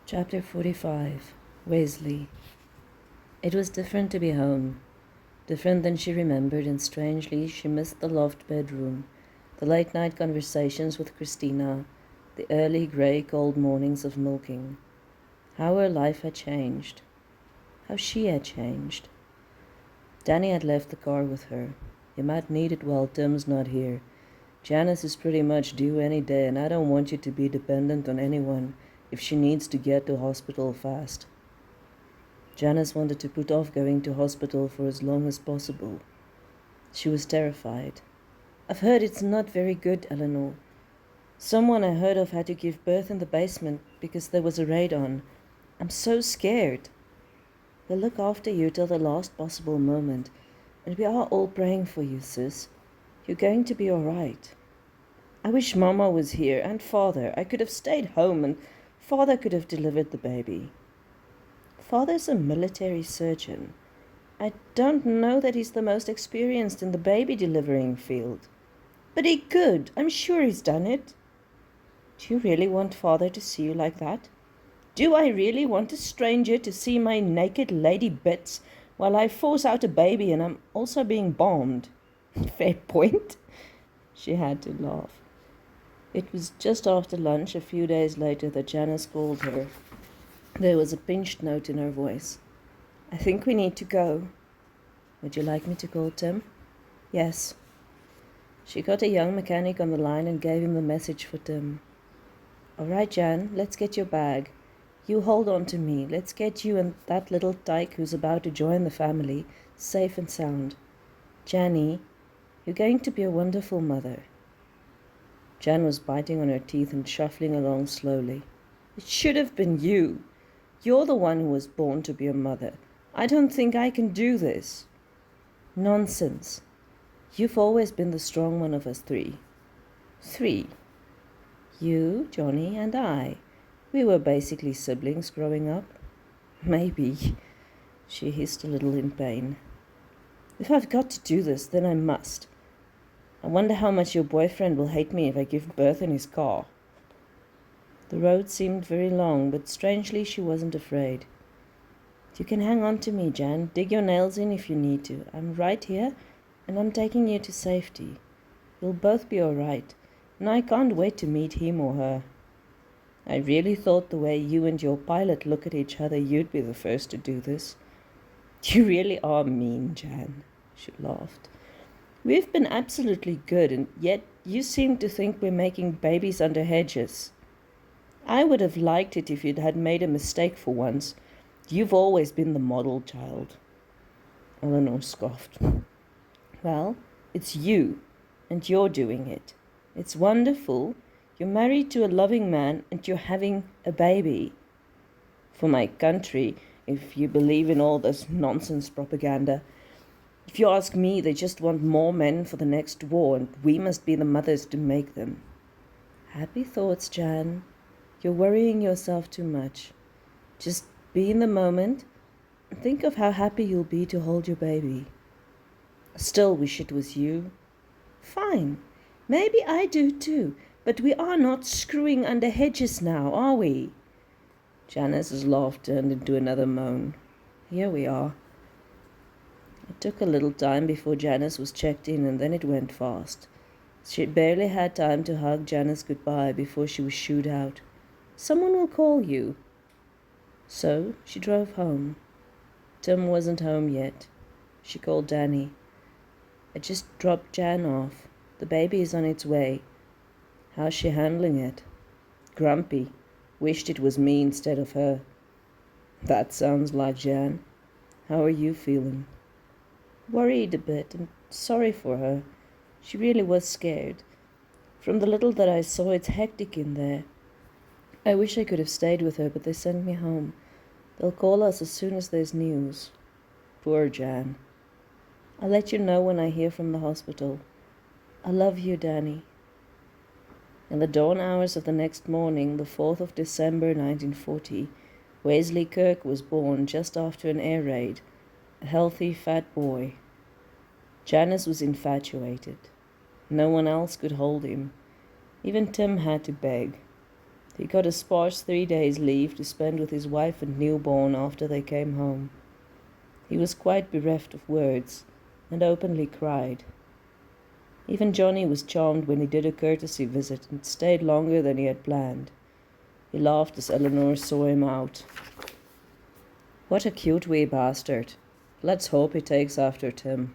Chapter 45. Wesley. It was different to be home, different than she remembered, and strangely she missed the loft bedroom, the late-night conversations with Christina, the early grey cold mornings of milking. How her life had changed. How she had changed. Danny had left the car with her. You might need it while Tim's not here. Janice is pretty much due any day, and I don't want you to be dependent on anyone if she needs to get to hospital fast. Janice wanted to put off going to hospital for as long as possible. She was terrified. I've heard it's not very good, Eleanor. Someone I heard of had to give birth in the basement because there was a raid on. I'm so scared. We'll look after you till the last possible moment, and we are all praying for you, sis. You're going to be all right. I wish Mama was here and Father. I could have stayed home and Father could have delivered the baby. Father's a military surgeon. I don't know that he's the most experienced in the baby delivering field. But he could. I'm sure he's done it. Do you really want Father to see you like that? Do I really want a stranger to see my naked lady bits while I force out a baby and I'm also being bombed? Fair point. She had to laugh. It was just after lunch, a few days later, that Janice called her. There was a pinched note in her voice. I think we need to go. Would you like me to call Tim? Yes. She got a young mechanic on the line and gave him the message for Tim. All right, Jan, let's get your bag. You hold on to me. Let's get you and that little tyke who's about to join the family safe and sound. Janny, you're going to be a wonderful mother. Jan was biting on her teeth and shuffling along slowly. It should have been you. You're the one who was born to be a mother. I don't think I can do this. Nonsense. You've always been the strong one of us three. Three. You, Johnny, and I. We were basically siblings growing up. Maybe. She hissed a little in pain. If I've got to do this, then I must. I wonder how much your boyfriend will hate me if I give birth in his car. The road seemed very long, but strangely she wasn't afraid. You can hang on to me, Jan. Dig your nails in if you need to. I'm right here, and I'm taking you to safety. You'll both be all right, and I can't wait to meet him or her. I really thought the way you and your pilot look at each other, you'd be the first to do this. You really are mean, Jan, she laughed. We've been absolutely good, and yet you seem to think we're making babies under hedges. I would have liked it if you'd had made a mistake for once. You've always been the model child. Eleanor scoffed. Well, it's you, and you're doing it. It's wonderful. You're married to a loving man, and you're having a baby. For my country, if you believe in all this nonsense propaganda, if you ask me, they just want more men for the next war, and we must be the mothers to make them. Happy thoughts, Jan. You're worrying yourself too much. Just be in the moment and think of how happy you'll be to hold your baby. I still wish it was you. Fine. Maybe I do too, but we are not screwing under hedges now, are we? Janice's laugh turned into another moan. Here we are. It took a little time before Janice was checked in, and then it went fast. She barely had time to hug Janice goodbye before she was shooed out. Someone will call you. So she drove home. Tim wasn't home yet. She called Danny. I just dropped Jan off. The baby is on its way. How's she handling it? Grumpy. Wished it was me instead of her. That sounds like Jan. How are you feeling? Worried a bit and sorry for her. She really was scared. From the little that I saw, it's hectic in there. I wish I could have stayed with her, but they sent me home. They'll call us as soon as there's news. Poor Jan. I'll let you know when I hear from the hospital. I love you, Danny. In the dawn hours of the next morning, the 4th of December 1940, Wesley Kirk was born just after an air raid. A healthy, fat boy. Janice was infatuated. No one else could hold him. Even Tim had to beg. He got a sparse 3 days' leave to spend with his wife and newborn after they came home. He was quite bereft of words, and openly cried. Even Johnny was charmed when he did a courtesy visit and stayed longer than he had planned. He laughed as Eleanor saw him out. "What a cute wee bastard. Let's hope he takes after Tim."